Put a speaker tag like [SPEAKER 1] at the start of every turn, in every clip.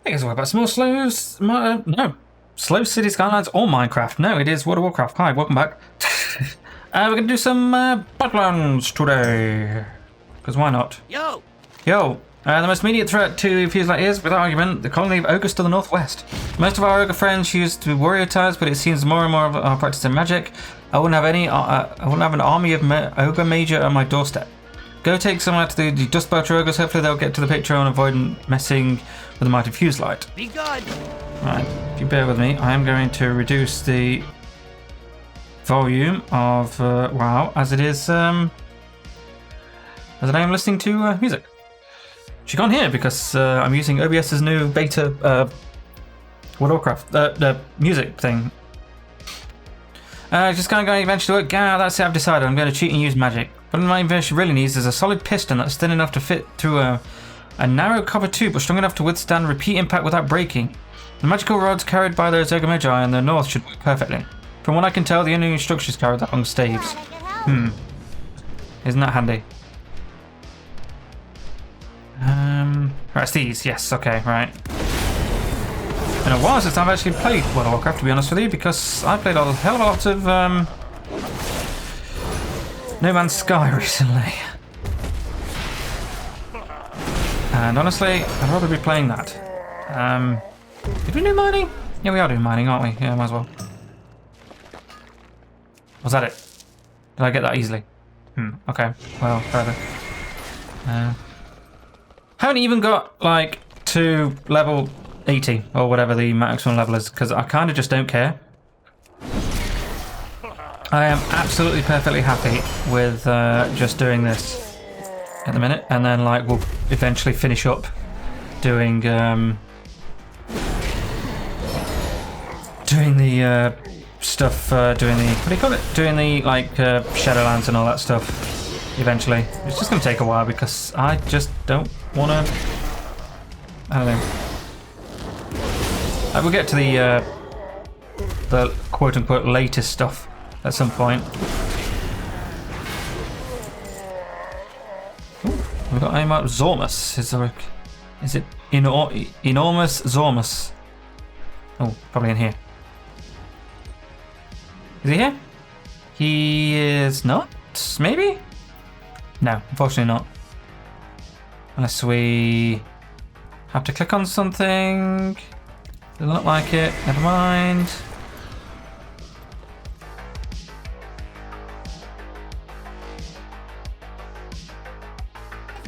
[SPEAKER 1] I guess we're about small slows. No, slow city skylines or Minecraft. No, it is World of Warcraft. Hi, welcome back. We're gonna do some Badlands today. Because why not? Yo. The most immediate threat to Fuse Light is, without argument, the colony of ogres to the northwest. Most of our ogre friends used to be warrior types, but it seems more and more of our practicing magic. I wouldn't have an army of ogre major on my doorstep. Go take some out to the Dust Belcher ogres. Hopefully they'll get to the picture and avoid messing with the mighty Fuse Light.
[SPEAKER 2] Be good.
[SPEAKER 1] Right, if you bear with me, I am going to reduce the volume of WoW as it is. As I am listening to music. She can't hear because I'm using OBS's new beta World of Warcraft music thing. Just going to eventually work. Yeah, that's it. I've decided I'm going to cheat and use magic. What my invention really needs is a solid piston that's thin enough to fit through a narrow copper tube, but strong enough to withstand repeat impact without breaking. The magical rods carried by those Ogre Magi in the north should work perfectly. From what I can tell, the only structures carried that long staves. Isn't that handy? Right, it's these. Yes, okay, right. Been a while since I've actually played World of Warcraft, to be honest with you, because I played a hell of a lot of No Man's Sky recently. And honestly, I'd rather be playing that. Did we do mining? Yeah, we are doing mining, aren't we? Yeah, might as well. Was that it? Did I get that easily? Okay. Well, further. Haven't even got, like, to level 80, or whatever the maximum level is, because I kind of just don't care. I am absolutely perfectly happy with just doing this at the minute, and then, like, we'll eventually finish up doing the stuff, doing the, what do you call it? Doing the, like, Shadowlands and all that stuff. Eventually. It's just going to take a while because I just don't want to... I don't know. We'll get to the quote-unquote latest stuff at some point. Ooh, we've got Amar Zormus. Is it enormous Zormus? Oh, probably in here. Is he here? He is not? Maybe? No, unfortunately not. Unless we have to click on something. Doesn't look like it. Never mind.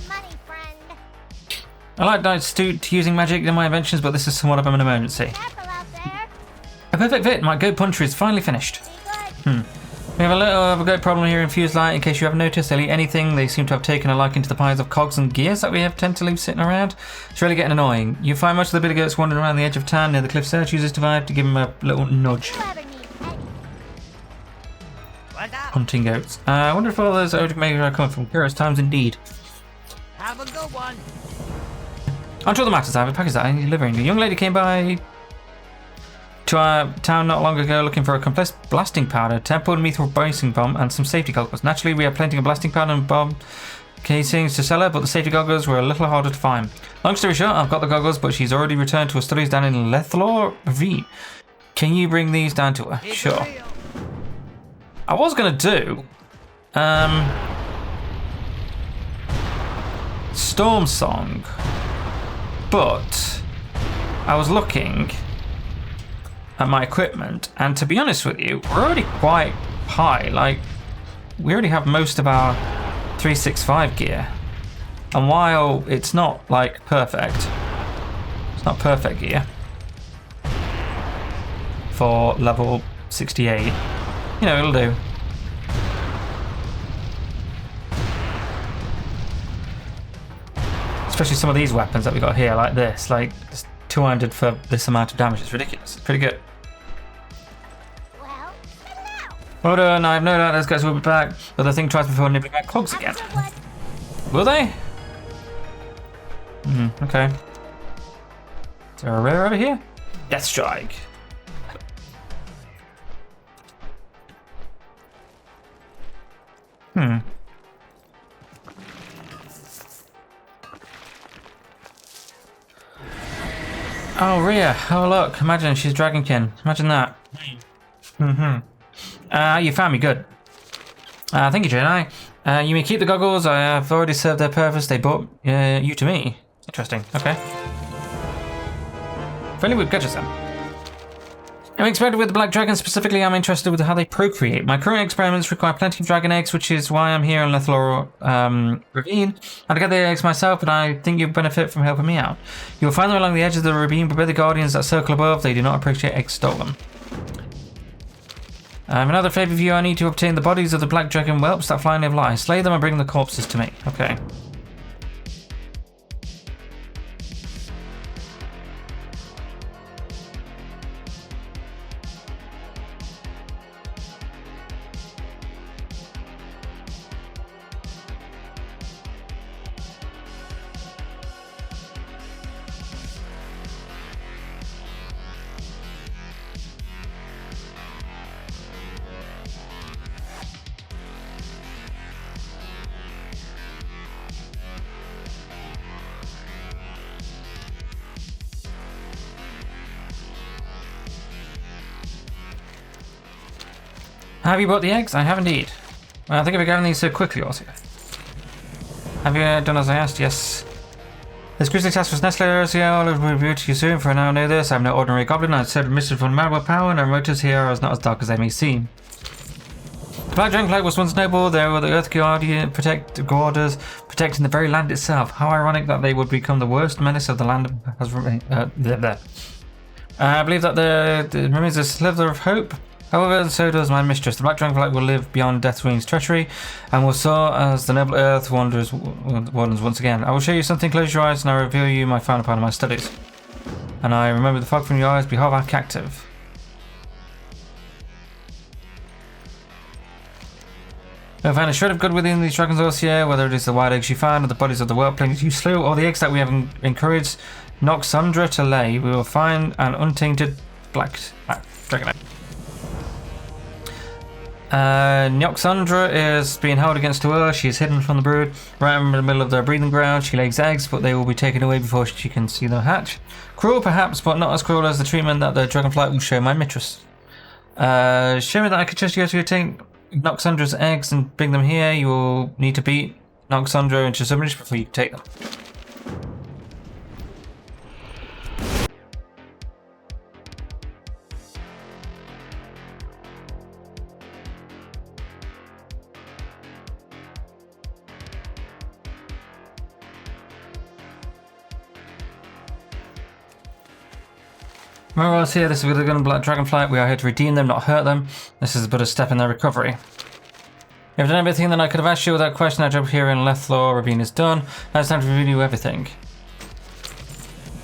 [SPEAKER 3] Money, friend.
[SPEAKER 1] I like nights to using magic in my inventions, but this is somewhat of an emergency.
[SPEAKER 3] Careful out there.
[SPEAKER 1] A perfect fit. My goat puncher is finally finished.
[SPEAKER 3] Be good.
[SPEAKER 1] We have a little of a goat problem here in Fuse Light. In case you haven't noticed, they'll eat anything. They seem to have taken a liking to the piles of cogs and gears that we have tend to leave sitting around. It's really getting annoying. You find most of the bigger goats wandering around the edge of town near the cliffs there. Chooses to vibe to give them a little nudge.
[SPEAKER 3] Whoever needs Eddie.
[SPEAKER 2] What's up?
[SPEAKER 1] Hunting goats. I wonder if all those Odic Major are coming from curious times indeed.
[SPEAKER 2] Have a good one.
[SPEAKER 1] On to other matters. I have a package that I need delivering. A young lady came by to our town not long ago looking for a compressed blasting powder, tempered methyl bracing bomb, and some safety goggles. Naturally, we have plenty of blasting powder and bomb casings to sell her, but the safety goggles were a little harder to find. Long story short, I've got the goggles, but she's already returned to her studies down in Lethlor V. Can you bring these down to her?
[SPEAKER 2] Keep it
[SPEAKER 1] Sure.
[SPEAKER 2] real.
[SPEAKER 1] I was gonna do Storm Song, but I was looking at my equipment, and to be honest with you, we're already quite high. Like, we already have most of our 365 gear, and while it's not like perfect, it's not perfect gear for level 68, you know, it'll do. Especially some of these weapons that we got here, like this, like 200 for this amount of damage. It's ridiculous. It's pretty good.
[SPEAKER 3] Well, spit it out.
[SPEAKER 1] Well done. I have no doubt those guys will be back, but the thing tries before nibbling back clogs again.
[SPEAKER 3] What?
[SPEAKER 1] Will they? Okay. Is there a rare over here? Death Strike. Oh, Rhea. Oh, look. Imagine she's Dragonkin. Imagine that. You found me. Good. Thank you, Draenei. You may keep the goggles. I have already served their purpose. They brought you to me. Interesting. Okay. Friendly with gadgets then. I'm experimented with the black dragon. Specifically, I'm interested with how they procreate. My current experiments require plenty of dragon eggs, which is why I'm here in Lethlor Ravine. I'd get the eggs myself, but I think you'll benefit from helping me out. You'll find them along the edge of the ravine, but by the guardians that circle above, they do not appreciate eggs stolen. Another favour of you, I need to obtain the bodies of the black dragon whelps that fly and live lie. Slay them and bring the corpses to me. Okay. Have you bought the eggs? I have indeed. Well, thank you for gathering these so quickly, Orsia. Have you done as I asked? Yes. This grisly task was necessary, Orsia. I'll review to you soon, for now I know this. I'm no ordinary goblin. I've served mischief from magical power, and our motives here are not as dark as they may seem. The Black Dragonflight was once noble. They were the Earth Guardian, guarders, protecting the very land itself. How ironic that they would become the worst menace of the land has remained. I believe that there remains a sliver of hope. However, so does my mistress. The Black Dragonflight will live beyond Deathwing's treachery and will soar as the noble earth wardens once again. I will show you something. Close your eyes and I will reveal you my final part of my studies. And I remember the fog from your eyes. Behold our captive. I found a shred of good within these dragons Orsia, whether it is the wild eggs you found, or the bodies of the whelplings you slew, or the eggs that we have encouraged Noxandra to lay. We will find an untainted black dragon egg. Noxandra is being held against her. She is hidden from the brood, right in the middle of their breeding ground. She lays eggs, but they will be taken away before she can see them hatch. Cruel, perhaps, but not as cruel as the treatment that the dragonflight will show my mistress. Show me that I could trust you to take Noxandra's eggs and bring them here. You will need to beat Noxandra into submission before you take them. Remember I was here, this is with the gun black dragonflight. We are here to redeem them, not hurt them. This is but a step in their recovery. You have done everything that I could have asked you without question. Our job here in Lethlor Ravine is done. Now it's time to reveal you everything.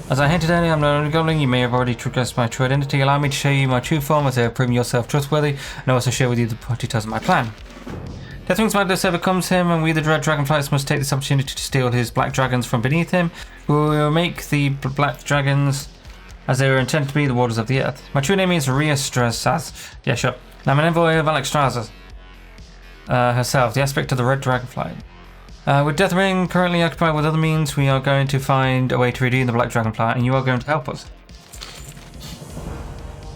[SPEAKER 1] As I hinted earlier, I'm not only goblin. You may have already guessed my true identity. Allow me to show you my true form as I have proven yourself trustworthy, and also share with you the details of my plan. Deathwing's madness overcomes him, and we the dread dragonflights must take this opportunity to steal his black dragons from beneath him. We will make the black dragons as they were intended to be, the warders of the earth. My true name is Rhea Strazaz. Yeah, sure. I'm an envoy of Alex Strazaz herself, the aspect of the red dragonfly. With Deathwing currently occupied with other means, we are going to find a way to redeem the black dragonfly, and you are going to help us.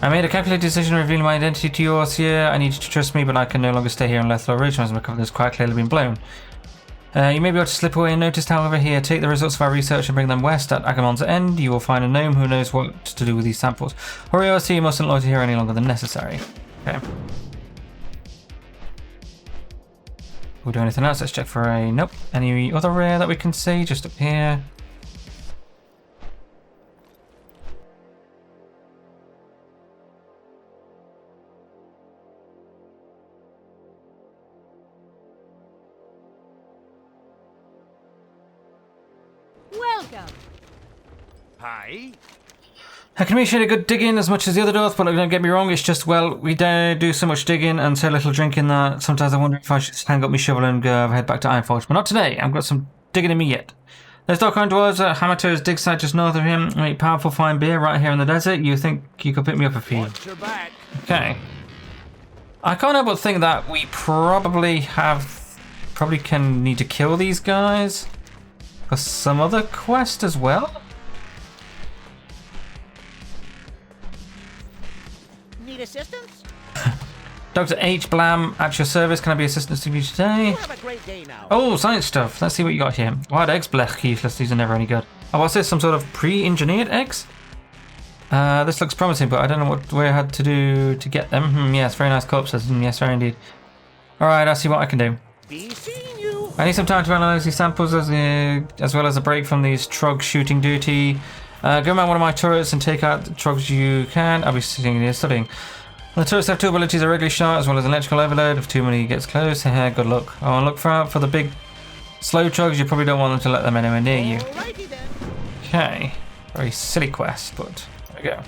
[SPEAKER 1] I made a calculated decision revealing my identity to you, Orsia. I need you to trust me, but I can no longer stay here in Lethlor Ridge as my cover has quite clearly been blown. You may be able to slip away unnoticed, however. Here, take the results of our research and bring them west. At Agamon's end, you will find a gnome who knows what to do with these samples. Hurry, Orsia, you mustn't loiter here any longer than necessary. Okay. We'll do anything else. Let's check for a... Nope. Any other rare that we can see? Just up here.
[SPEAKER 2] Welcome. Hi.
[SPEAKER 1] I can appreciate a good digging as much as the other does, but don't get me wrong, it's just, well, we do so much digging and so little drinking that sometimes I wonder if I should hang up my shovel and head back to Ironforge. But not today, I've got some digging in me yet. There's Darkon Dwellers at Hammertoe's dig site just north of him. I make powerful fine beer right here in the desert. You think you could pick me up a few?
[SPEAKER 2] Watch your back.
[SPEAKER 1] Okay. I can't help but think that we probably can need to kill these guys for some other quest as well.
[SPEAKER 2] assistance?
[SPEAKER 1] Dr. H. Blam, at your service. Can I be assistance to you today?
[SPEAKER 2] You have a great day now.
[SPEAKER 1] Oh, science stuff. Let's see what you got here. Wild eggs, blech, useless. These are never any good. Oh, what's this? Some sort of pre-engineered eggs? This looks promising, but I don't know what I had to do to get them. Yes, very nice corpses. Yes, very indeed. Alright, I'll see what I can do.
[SPEAKER 2] Be seeing you.
[SPEAKER 1] I need some time to analyze these samples as well as a break from these trogs shooting duty. Go around one of my turrets and take out the trogs you can. I'll be sitting here studying. The turrets have two abilities: a regular shot as well as electrical overload. If too many gets close, good luck. Oh, and look out for the big slow trogs. You probably don't want them to let them anywhere near you.
[SPEAKER 2] Alrighty then.
[SPEAKER 1] Okay, very silly quest, but there we go.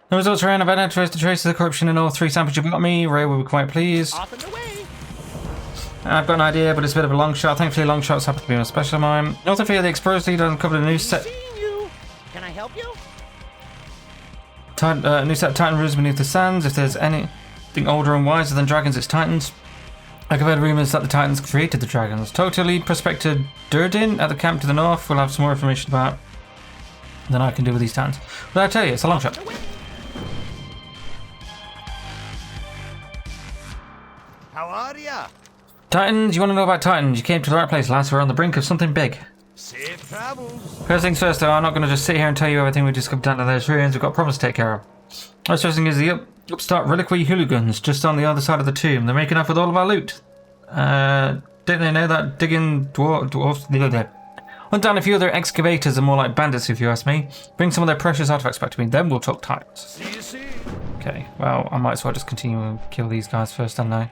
[SPEAKER 1] The results are in. I've identified the traces of corruption in all three samples you've got me. Ray will be quite pleased.
[SPEAKER 2] Off and away.
[SPEAKER 1] I've got an idea, but it's a bit of a long shot. Thankfully, long shots happen to be my special of mine. Also fear the exploratory doesn't cover the new set.
[SPEAKER 2] Seeing you. Can I help you?
[SPEAKER 1] New set of Titan rules beneath the sands. If there's anything older and wiser than dragons, it's Titans. I've heard rumors that the Titans created the dragons. Talk to lead prospector Durdin at the camp to the north. We'll have some more information about than I can do with these Titans. But I tell you, it's a long shot.
[SPEAKER 2] How are ya?
[SPEAKER 1] Titans, you want to know about Titans? You came to the right place, lads. We're on the brink of something big.
[SPEAKER 2] Safe travels.
[SPEAKER 1] First things first, though, I'm not going to just sit here and tell you everything we discovered down to those ruins. We've got problems to take care of. What's interesting is the upstart reliquary hooligans just on the other side of the tomb. They're making off with all of our loot. Didn't they know that digging dwarfs the other day? Hunt down a few other excavators are more like bandits, if you ask me. Bring some of their precious artifacts back to me, then we'll talk Titans.
[SPEAKER 2] See you soon.
[SPEAKER 1] Okay, well, I might as well just continue and kill these guys first, don't I?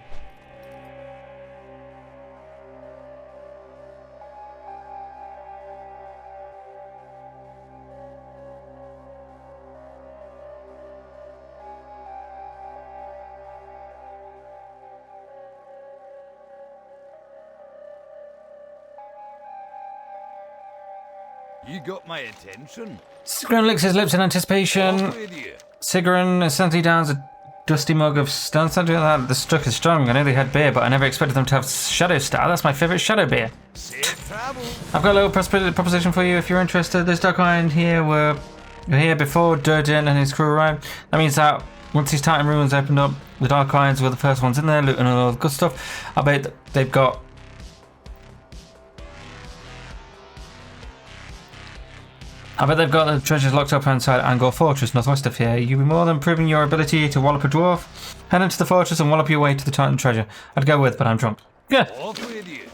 [SPEAKER 2] You got my attention.
[SPEAKER 1] Sigrun licks his lips in anticipation. Sigrun essentially downs a dusty mug of stone. The stuff is strong. I know they had beer, but I never expected them to have Shadow Star. That's my favourite Shadow beer. I've got a little proposition for you if you're interested. This Dark Iron here were here before Durden and his crew arrived. That means that once these Titan ruins opened up, the Dark Irons were the first ones in there, looting all the good stuff. I bet they've got the treasures locked up inside Angor Fortress, northwest of here. You'll be more than proving your ability to wallop a dwarf. Head into the fortress and wallop your way to the Titan treasure. I'd go with, but I'm drunk. Yeah.
[SPEAKER 2] Off with you.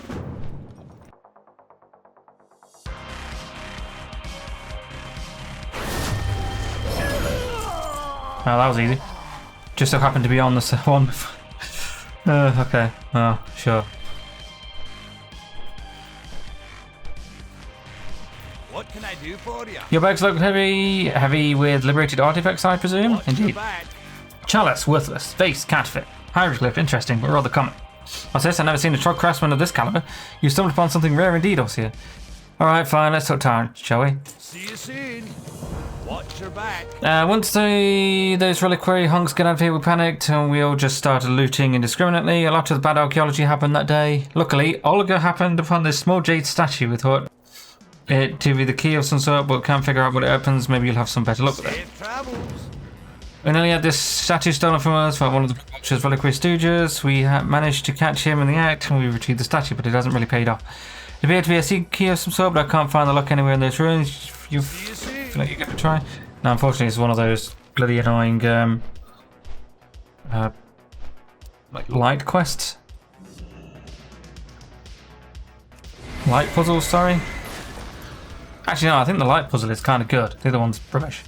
[SPEAKER 1] Well, that was easy. Just so happened to be on the one. Okay. Oh, sure.
[SPEAKER 2] What can I do for you?
[SPEAKER 1] Your bags look heavy with liberated artifacts, I presume?
[SPEAKER 2] Watch your
[SPEAKER 1] Indeed.
[SPEAKER 2] back.
[SPEAKER 1] Chalice, worthless. Vase, counterfeit. Hieroglyph, interesting, but rather common. What's this? I've never seen a trog craftsman of this caliber. You stumbled upon something rare indeed, Ossia. Alright, fine, let's talk time, shall we?
[SPEAKER 2] See you soon. Watch your back.
[SPEAKER 1] Once those reliquary hunks get out of here, we panicked and we all just started looting indiscriminately. A lot of the bad archaeology happened that day. Luckily, Olga happened upon this small jade statue. We thought it to be the key of some sort, but can't figure out what it opens. Maybe you'll have some better luck with it.
[SPEAKER 2] Safe travels.
[SPEAKER 1] We nearly had this statue stolen from us by one of the Watcher's reliquary stooges. We managed to catch him in the act and we retrieved the statue, but it hasn't really paid off. It appeared to be a secret key of some sort, but I can't find the lock anywhere in those ruins. You feel like you're going to try? No, unfortunately, it's one of those bloody annoying like light quests. Light puzzles, sorry. Actually, no, I think the light puzzle is kind of good. The other one's rubbish.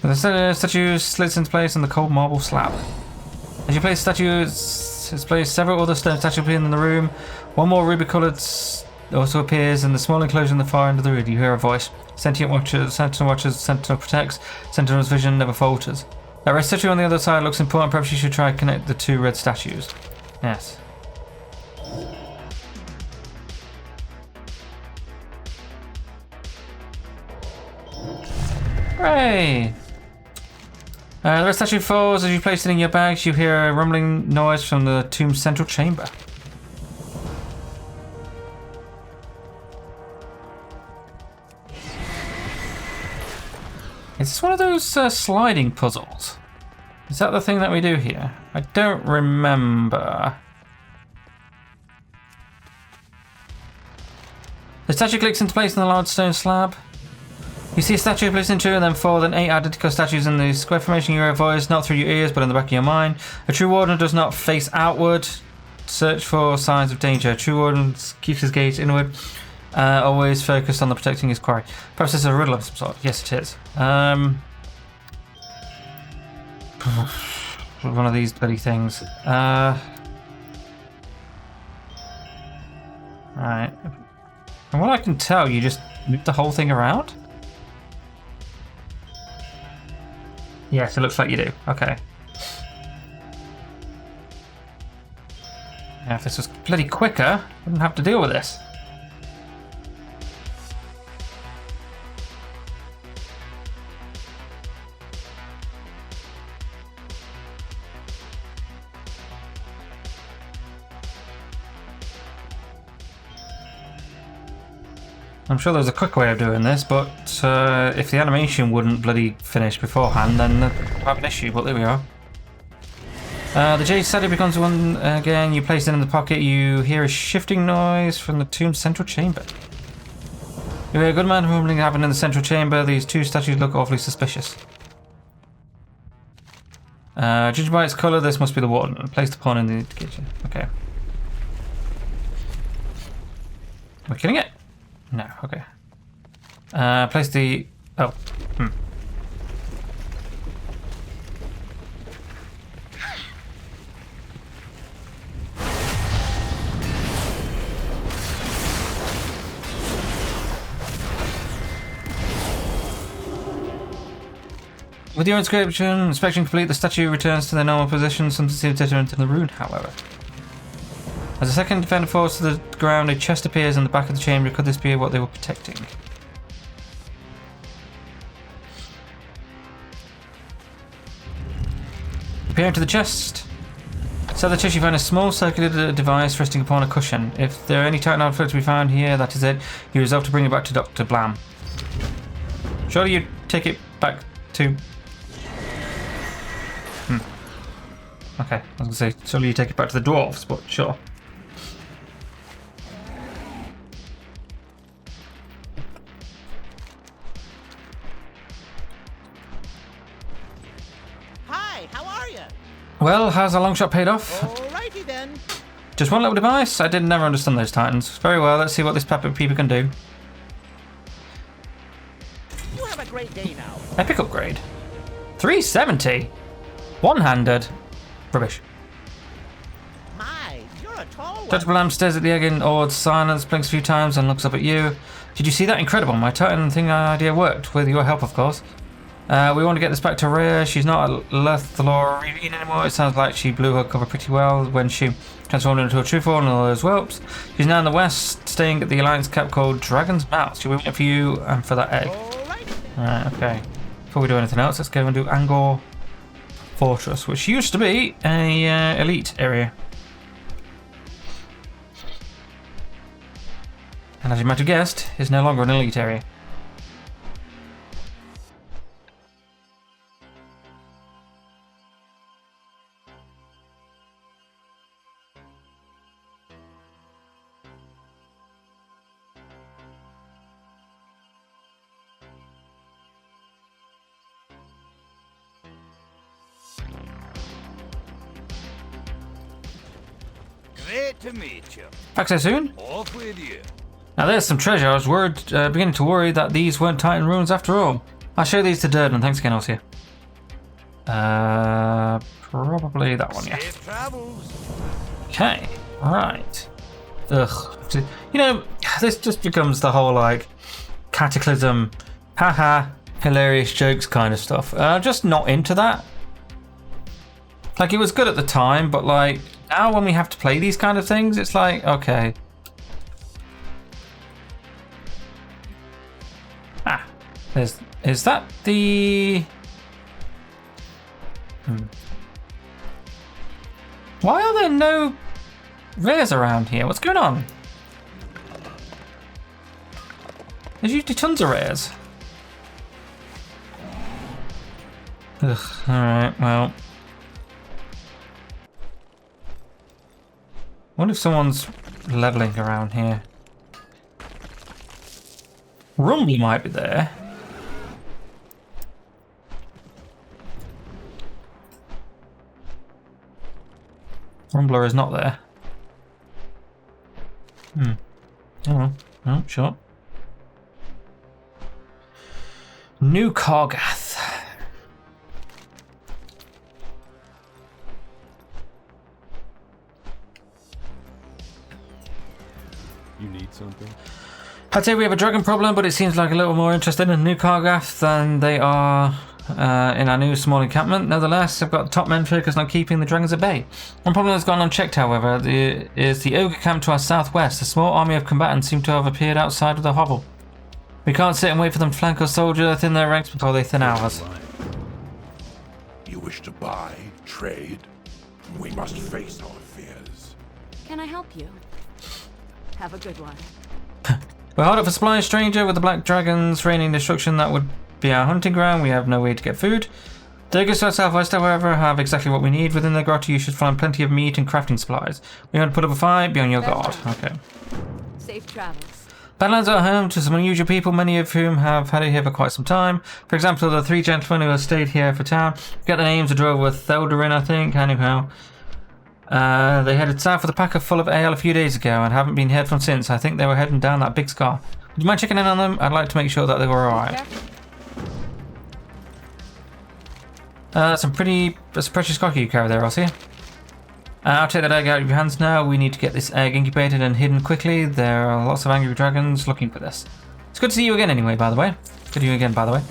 [SPEAKER 1] The statue slits into place in the cold marble slab. As you place statues, displays several other stone statues appearing in the room. One more ruby-coloured also appears in the small enclosure in the far end of the room. You hear a voice. Sentient watchers, Sentinel protects. Sentinel's vision never falters. That red statue on the other side looks important. Perhaps you should try to connect the two red statues. Yes. Hooray! The red statue falls. As you place it in your bags, you hear a rumbling noise from the tomb's central chamber. Is this one of those sliding puzzles? Is that the thing that we do here? I don't remember. The statue clicks into place in the large stone slab. You see a statue placed into and then 4, then 8 identical statues in the square formation. You hear a voice, not through your ears, but in the back of your mind. A true warden does not face outward. Search for signs of danger. A true warden keeps his gaze inward. Always focused on the protecting his quarry. Perhaps it's a riddle of some sort. Yes, it is. One of these bloody things. Right. From what I can tell, you just move the whole thing around? Yes, it looks like you do. Okay. Yeah, if this was bloody quicker, I wouldn't have to deal with this. I'm sure there's a quick way of doing this, but if the animation wouldn't bloody finish beforehand, then I'd have an issue, but there we are. The jade statue becomes one again. You place it in the pocket. You hear a shifting noise from the tomb's central chamber. You hear a good amount of rumbling happening in the central chamber. These two statues look awfully suspicious. Judging by its colour, this must be the warden. Place the pawn in the kitchen. Okay. We're killing it? No, okay. Place the... Oh, With your inspection complete, the statue returns to their normal position. Something seems different in the rune, however. As the second defender falls to the ground, a chest appears in the back of the chamber. Could this be what they were protecting? Appearing to the chest. So the chest, you find a small circular device resting upon a cushion. If there are any Titan artifacts to be found here, that is it. You resolve to bring it back to Dr. Blam. Surely you take it back to... Okay, I was going to say, surely you take it back to the dwarves, but sure.
[SPEAKER 4] Hi, how are you?
[SPEAKER 1] Well, has a long shot paid off?
[SPEAKER 4] Alrighty then.
[SPEAKER 1] Just one little device? I did never understand those Titans. Very well, let's see what this Pepper Peeper can do.
[SPEAKER 4] You have a great day now.
[SPEAKER 1] Epic upgrade. 370? One-handed. Rubbish.
[SPEAKER 4] My, you're a tall one.
[SPEAKER 1] Dr. Blam stares at the egg in awed silence, blinks a few times, and looks up at you. Did you see that? Incredible. My Titan thing idea worked, with your help, of course. We want to get this back to Rhea. She's not a Lethalor anymore. It sounds like she blew her cover pretty well when she transformed into a true form and all those whelps. She's now in the west, staying at the Alliance camp called Dragon's Mouth. She'll be waiting for you and for that egg. Alright, okay. Before we do anything else, let's go and do Angor Fortress, which used to be a elite area. And as you might have guessed, is no longer an elite area.
[SPEAKER 2] Great to meet you.
[SPEAKER 1] Back so soon?
[SPEAKER 2] Off with you.
[SPEAKER 1] Now there's some treasure. I was beginning to worry that these weren't Titan ruins after all. I'll show these to Durden. Thanks again, Ossia. Probably that one, yeah.
[SPEAKER 2] Safe travels.
[SPEAKER 1] Okay, right. Ugh. You know, this just becomes the whole, like, cataclysm, haha, hilarious jokes kind of stuff. Just not into that. Like, it was good at the time, but, like, now when we have to play these kind of things, it's like, okay. Ah, is that the... Why are there no rares around here? What's going on? There's usually tons of rares. Ugh, alright, well. I wonder if someone's leveling around here. Rumble might be there. Rumbler is not there. Oh, no, sure. New Kargath.
[SPEAKER 5] You need something?
[SPEAKER 1] I'd say we have a dragon problem, but it seems like a little more interested in New Kargath than they are in our new small encampment. Nevertheless, I've got the top men focused on keeping the dragons at bay. One problem that's gone unchecked, however, is the ogre camp to our southwest. A small army of combatants seem to have appeared outside of the hovel. We can't sit and wait for them to flank or soldier thin their ranks before they thin ours.
[SPEAKER 6] You wish to buy, trade? We must face our fears.
[SPEAKER 7] Can I help you? Have a good one.
[SPEAKER 1] We're hard up for supply, stranger, with the black dragons raining destruction. That would be our hunting ground. We have no way to get food. The ogres to our southwest, however, have exactly what we need. Within the grotto, you should find plenty of meat and crafting supplies. We want to put up a fight, be on your guard. Okay.
[SPEAKER 7] Safe travels.
[SPEAKER 1] Badlands are home to some unusual people, many of whom have had it here for quite some time. For example, the three gentlemen who have stayed here for town. Get the names of Drover Theldarin, I think. Anyhow. They headed south with a packer full of ale a few days ago and haven't been heard from since. I think they were heading down that big scar. Would you mind checking in on them? I'd like to make sure that they were alright. That's a precious cocky you carry there, Rossi. I'll take that egg out of your hands now. We need to get this egg incubated and hidden quickly. There are lots of angry dragons looking for this. It's good to see you again anyway, by the way. Good to see you again, by the way.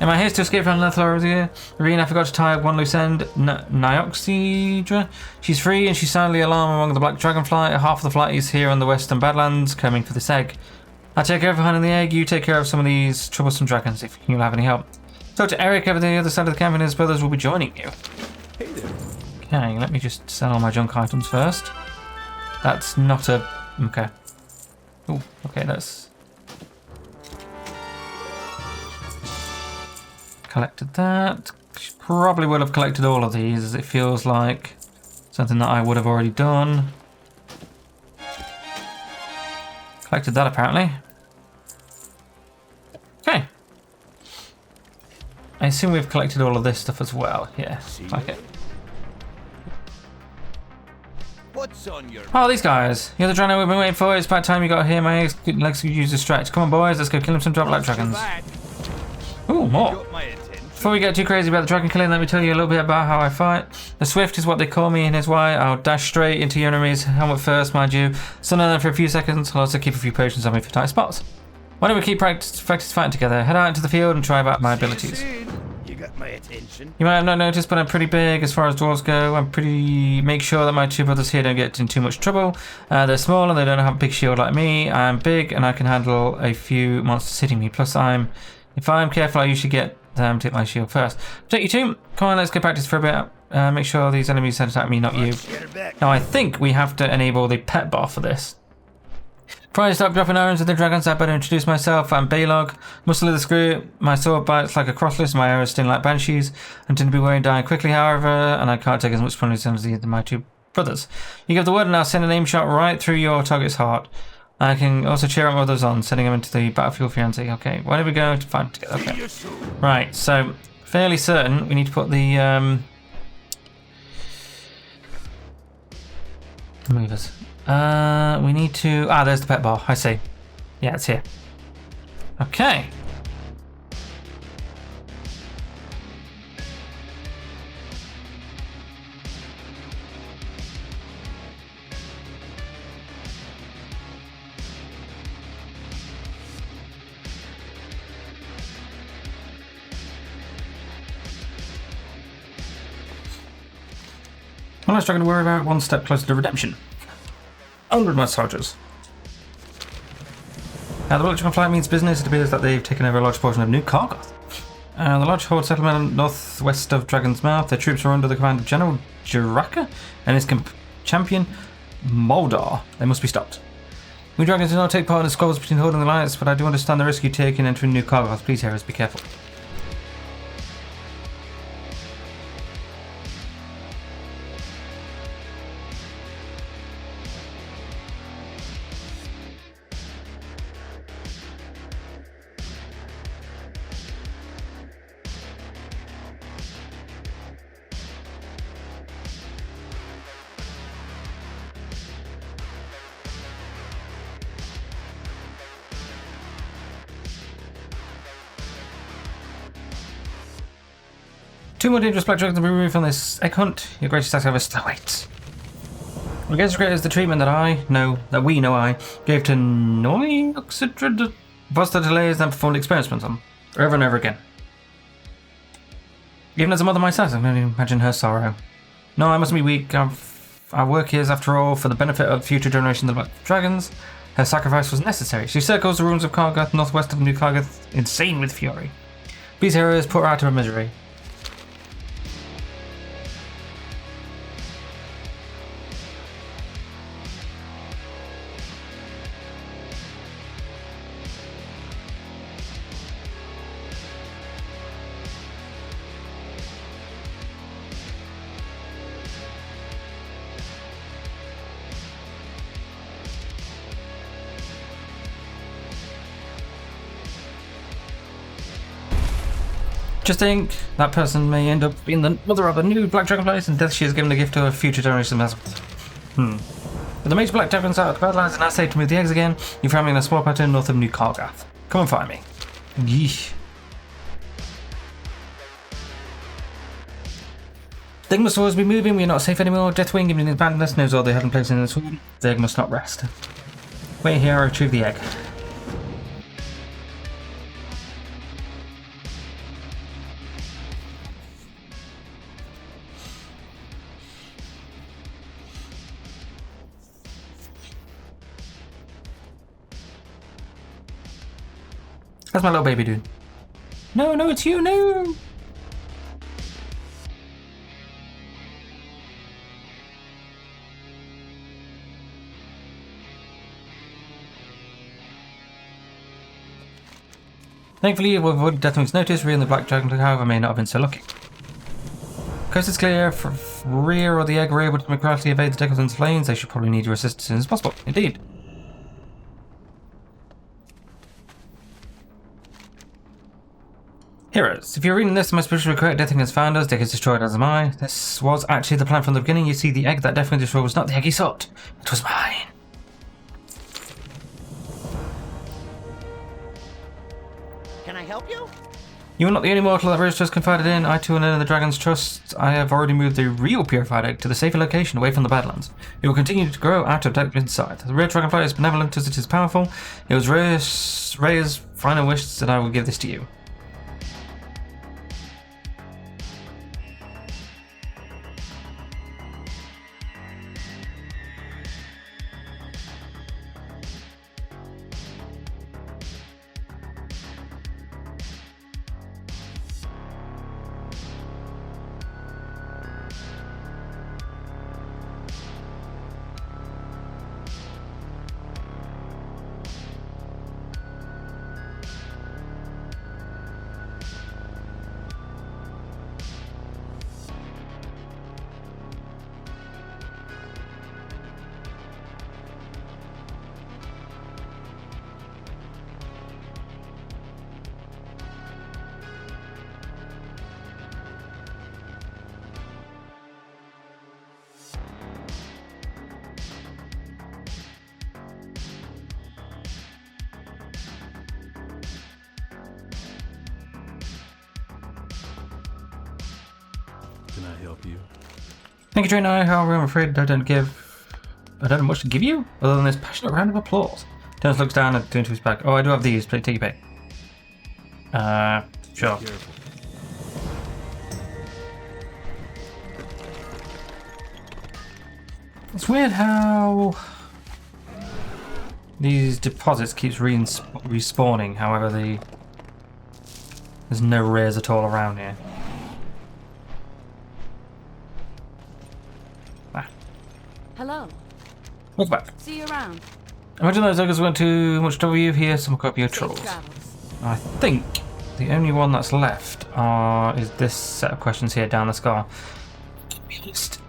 [SPEAKER 1] In my haste to escape from the arena, I forgot to tie up one loose end. Nioxidra. She's free and she's soundly alarmed among the black dragonfly. Half of the flight is here on the western Badlands, coming for this egg. I'll take care of finding the egg. You take care of some of these troublesome dragons if you'll have any help. Talk to Eric over the other side of the camp and his brothers will be joining you.
[SPEAKER 5] Hey there.
[SPEAKER 1] Okay, let me just sell all my junk items first. That's not a... Okay. Oh, okay, that's... Collected that. Probably would have collected all of these, as it feels like something that I would have already done. Collected that, apparently. Okay. I assume we've collected all of this stuff as well. Yeah, okay.
[SPEAKER 2] What's on your...
[SPEAKER 1] Oh, these guys. You're the Draenei we've been waiting for. It's about time you got here. My legs could use a stretch. Come on, boys. Let's go kill him some black dragons. Ooh, more.
[SPEAKER 2] Got my attention.
[SPEAKER 1] Before we get too crazy about the dragon killing, let me tell you a little bit about how I fight. The Swift is what they call me, and here's why. I'll dash straight into your enemy's helmet first, mind you. Stun on them for a few seconds. I'll also keep a few potions on me for tight spots. Why don't we keep practice fighting together? Head out into the field and try out my abilities.
[SPEAKER 2] You got my attention.
[SPEAKER 1] You might have not noticed, but I'm pretty big as far as dwarves go. Make sure that my two brothers here don't get in too much trouble. They're small and they don't have a big shield like me. I'm big and I can handle a few monsters hitting me. Plus, if I'm careful, I usually get them to hit my shield first. Protect you two. Come on, let's go practice for a bit. Make sure these enemies don't attack me, not you. Now, I think we have to enable the pet bar for this. Before I start dropping irons with the dragons, I better introduce myself. I'm Balog, muscle of the screw. My sword bites like a crossless, my arrows sting like banshees. I tend to be wearing dying quickly, however, and I can't take as much punishment as either my two brothers. You give the word and I'll send an aim shot right through your target's heart. I can also cheer up others on, sending them into the battlefield fiancé. Okay, where do we go to fight together? Okay. Right, so fairly certain we need to put the movers. We need to... there's the pet bar. I see. Yeah, it's here. Okay. One less dragon to worry about, one step closer to redemption. 100 more soldiers. Now, the Dragon flight means business. It appears that they've taken over a large portion of New Kargoth. The large horde settlement northwest of Dragon's Mouth. Their troops are under the command of General Jiraka and his champion Moldar. They must be stopped. We dragons do not take part in the squabbles between Horde and the Alliance, but I do understand the risk you take in entering New Kargoth. Please, heroes, be careful. Two more dangerous black dragons will be removed from this egg hunt. Your greatest task ever still waits. I guess as great as the treatment that we know gave to Noioxidrid was the delays and performed experiments on over and over again. Even as a mother myself, I can only imagine her sorrow. No, I mustn't be weak. Our work is, after all, for the benefit of future generations of black dragons. Her sacrifice was necessary. She circles the ruins of Kargoth, northwest of New Kargoth, insane with fury. These heroes put her out of her misery. Just think, that person may end up being the mother of a new black dragonflies, and death she has given a gift to a future generation of Azeroth. With the major black dragons out of the Badlands and I say to move the eggs again, you're farming a small pattern north of New Kargoth. Come and find me. Yeesh. Things must always be moving, we are not safe anymore. Deathwing, even his bandless, knows all they have in place in this room. The egg must not rest. Wait here, I retrieve the egg. How's my little baby doing? No, it's you, no! Thankfully, you've avoided Deathwing's notice. Re and the Black Dragon, however, may not have been so lucky. Coast is clear. If Rear or the Egg were able to miraculously evade the Decathlon's flames, they should probably need your assistance as soon as possible. Indeed. Heroes, if you're reading this, my spiritual correct, Deathwing has found us, Dick is destroyed as am I. This was actually the plan from the beginning. You see, the egg that Deathwing destroyed was not the egg he sought. It was mine.
[SPEAKER 4] Can I help you?
[SPEAKER 1] You are not the only mortal that Rose just confided in. I too am in the Dragon's trust. I have already moved the real purified egg to the safer location away from the Badlands. It will continue to grow out of deep inside. The real dragonfly is benevolent as it is powerful. It was Rhea's final wish that I will give this to you.
[SPEAKER 5] Can I help you?
[SPEAKER 1] Thank you, Draenei. However, I'm afraid I don't have much to give you, other than this passionate round of applause. Dennis looks down and into his bag. Oh, I do have these. Please take your pay. Sure.
[SPEAKER 5] Be careful.
[SPEAKER 1] It's weird how these deposits keeps respawning. However, there's no rares at all around here.
[SPEAKER 7] Hello.
[SPEAKER 1] Welcome back.
[SPEAKER 7] See you around.
[SPEAKER 1] Imagine those ogres went too much trouble you here. Some copy of
[SPEAKER 7] Safe
[SPEAKER 1] trolls.
[SPEAKER 7] travels.
[SPEAKER 1] I think the only one that's left is this set of questions here down the skull. To be honest,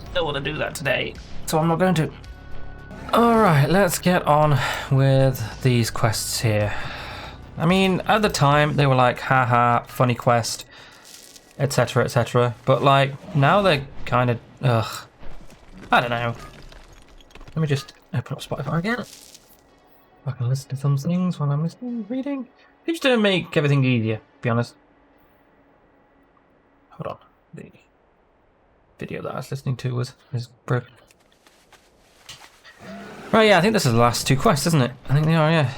[SPEAKER 1] I don't want to do that today, so I'm not going to. Alright, let's get on with these quests here. I mean, at the time, they were like, haha, funny quest, etc, etc. But like, now they're kind of, ugh. I don't know. Let me just open up Spotify again. I can listen to some things while I'm listening, reading. Seems to make everything easier, to be honest. Hold on. The video that I was listening to is broken. Right, yeah, I think this is the last two quests, isn't it? I think they are, yeah.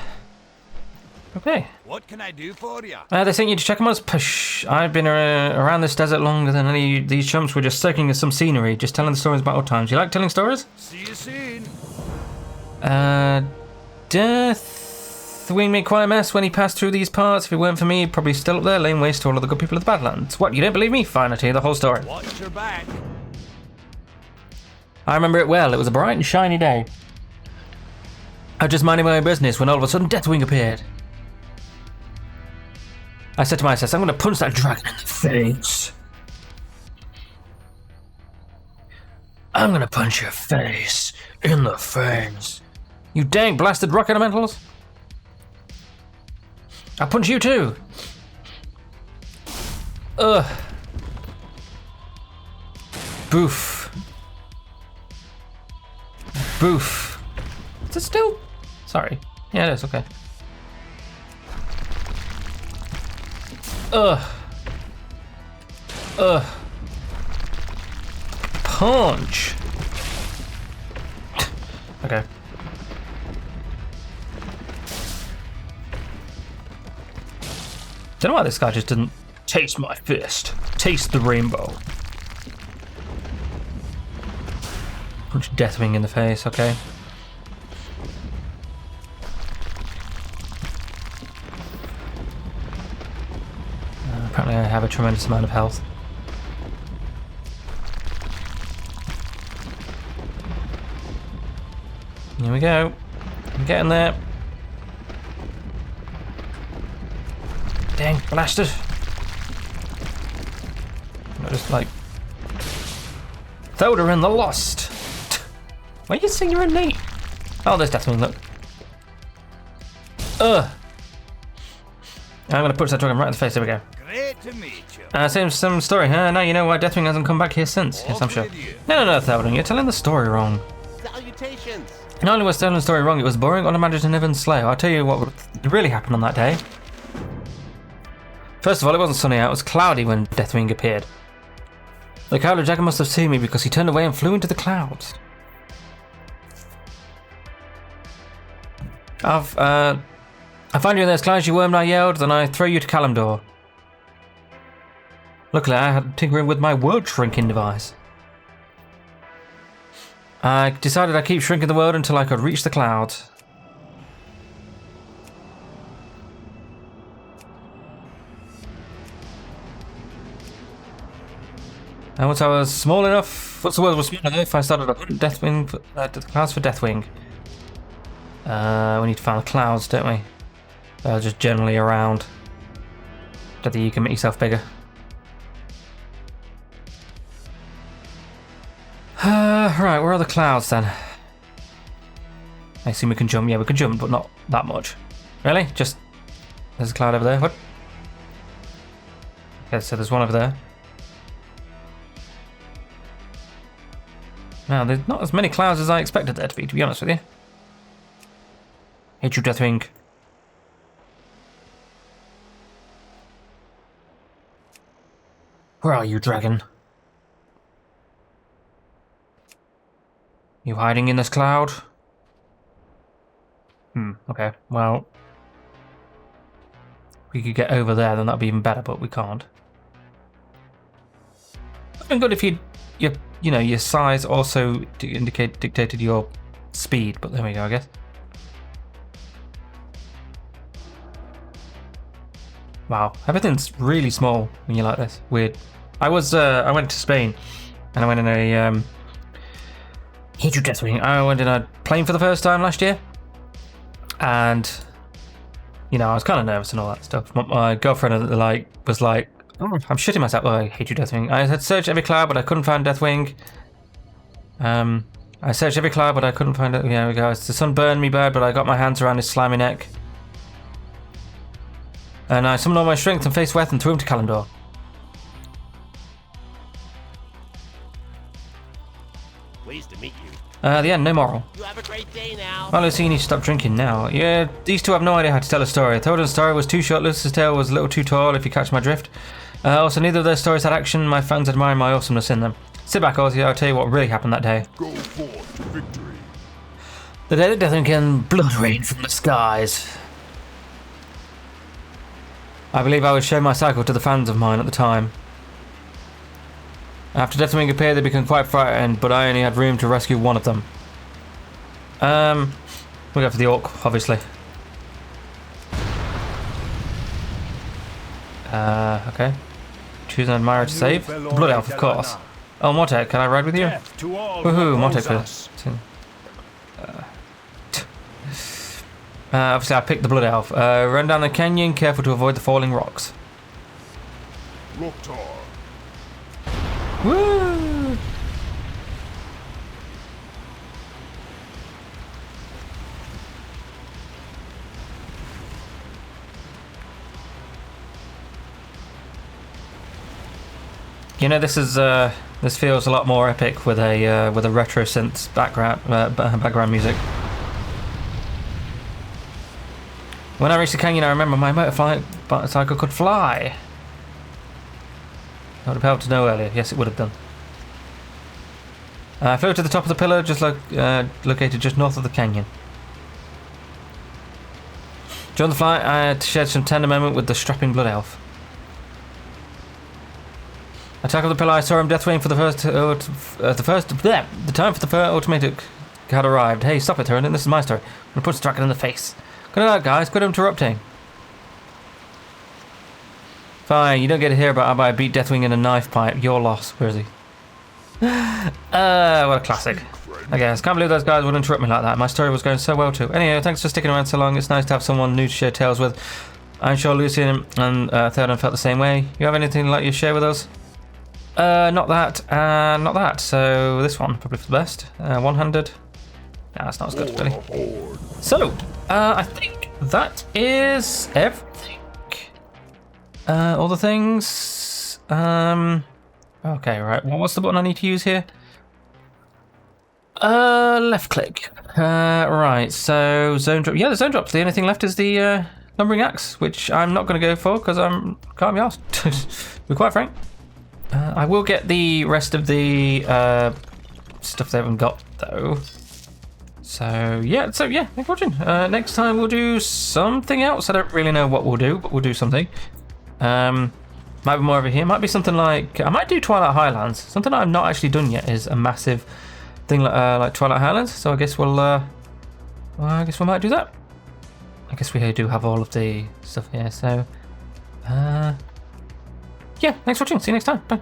[SPEAKER 1] Okay.
[SPEAKER 2] What can I do for you?
[SPEAKER 1] They sent you to check them out. Push. I've been around this desert longer than any of these chumps. We're just soaking in some scenery, just telling the stories about old times. You like telling stories?
[SPEAKER 2] See you soon.
[SPEAKER 1] Deathwing made quite a mess when he passed through these parts. If it weren't for me, he'd probably still up there, laying waste to all of the good people of the Badlands. What, you don't believe me? Fine, I'll tell you the whole story.
[SPEAKER 2] Watch your back.
[SPEAKER 1] I remember it well. It was a bright and shiny day. I was just minding my own business when all of a sudden Deathwing appeared. I said to myself, I'm going to punch that dragon in the face. I'm going to punch your face in the face. You dang blasted rock elementals. I'll punch you too. Ugh. Boof. Boof. Is it still? Sorry. Yeah, it is, okay. Ugh. Ugh. Punch. Okay. Don't know why this guy just didn't taste my fist. Taste the rainbow. Punch Deathwing in the face, okay. Apparently I have a tremendous amount of health. Here we go. I'm getting there. Dang, blasted. I'm just like... Thoda in the Lost. Why are you saying you're a Nate? Oh, there's Deathwing, look. Ugh. I'm gonna punch that dragon right in the face, there we go.
[SPEAKER 2] Great to meet you.
[SPEAKER 1] Same story, huh? Now you know why Deathwing hasn't come back here since. Yes, I'm sure. No, Thoda, you're telling the story wrong.
[SPEAKER 4] Salutations.
[SPEAKER 1] Not only was telling the story wrong, it was boring, unimagined, and even slow. I'll tell you what really happened on that day. First of all, it wasn't sunny out, it was cloudy when Deathwing appeared. The cowardly dragon must have seen me because he turned away and flew into the clouds. I find you in those clouds, you worm, I yelled, then I throw you to Kalimdor. Luckily, I had tinkering with my world shrinking device. I decided I'd keep shrinking the world until I could reach the clouds. And once I was small enough, once the world was small enough, I started a Deathwing, the clouds for Deathwing. We need to find the clouds, don't we? Just generally around. Don't think you can make yourself bigger. Right, where are the clouds then? I assume we can jump. Yeah, we can jump, but not that much. Really? Just... There's a cloud over there. What? Okay, so there's one over there. Now, there's not as many clouds as I expected there to be honest with you. Hate you, Deathwing. Where are you, dragon? You hiding in this cloud? Okay, well... We could get over there, then that'd be even better, but we can't. It'd been good if your you know, your size also dictated your speed. But there we go, I guess. Wow, everything's really small when you're like this. Weird. I went to Spain, and I went in a Deathwing. I went in a plane for the first time last year, and you know, I was kind of nervous and all that stuff. My girlfriend was like, "Oh, I'm shitting myself. Oh, I hate you, Deathwing." I had searched every cloud, but I couldn't find Deathwing. I searched every cloud, but I couldn't find it. Yeah, we go. The sun burned me bad, but I got my hands around his slimy neck. And I summoned all my strength and faced Weth and threw him to Kalimdor.
[SPEAKER 4] Pleased to meet you.
[SPEAKER 1] The end, no moral.
[SPEAKER 4] You have a great day now.
[SPEAKER 1] Well, Lucy, you need to stop drinking now. Yeah, these two have no idea how to tell a story. Theoden's story was too short, Lucy's tale was a little too tall, if you catch my drift. Also, neither of their stories had action. My fans admire my awesomeness in them. Sit back, Ozzy, I'll tell you what really happened that day.
[SPEAKER 6] Go forth to victory.
[SPEAKER 1] The day that Deathwing can blood rain from the skies. I believe I was showing my cycle to the fans of mine at the time. After Deathwing appeared, they became quite frightened, but I only had room to rescue one of them. We'll go for the orc, obviously. Okay. Choose an admirer to save. The blood elf, of course. Oh, Mortek, can I ride with you? Woohoo, Mortek. Obviously, I picked the blood elf. Run down the canyon, careful to avoid the falling rocks.
[SPEAKER 6] Loktar.
[SPEAKER 1] Woo! You know, this feels a lot more epic with a retro synth background music. When I reached the canyon, I remember my motorcycle could fly. I would have helped to know earlier. Yes, it would have done. I flew to the top of the pillar, located just north of the canyon. During the flight, I had to share some tender moment with the strapping blood elf. I tackled the pillar. I saw him Deathwing for the time for the automatic had arrived. Hey, stop it, Theoden. This is my story. I'm gonna put Strachan in the face. Good night, guys. Quit interrupting. Fine, you don't get to hear about how I beat Deathwing in a knife fight. Your loss. Where is he? What a classic. I guess. Can't believe those guys would interrupt me like that. My story was going so well too. Anyway, thanks for sticking around so long. It's nice to have someone new to share tales with. I'm sure Lucy and Theoden felt the same way. You have anything like you share with us? Not that, and not that. So this one, probably for the best. One-handed. Nah, that's not as good, really. So, I think that is everything. All the things. Okay, right. Well, what's the button I need to use here? Left click. Right. So zone drop. Yeah, the zone drops. The only thing left is the lumbering axe, which I'm not going to go for because can't be asked. To be quite frank. I will get the rest of the stuff they haven't got though. So yeah, thanks for watching. Next time we'll do something else. I don't really know what we'll do, but we'll do something. Might be more over here. Might be something like I might do Twilight Highlands. Something I've not actually done yet is a massive thing like Twilight Highlands. So I guess we might do that. I guess we do have all of the stuff here. So yeah, thanks for watching. See you next time. Bye.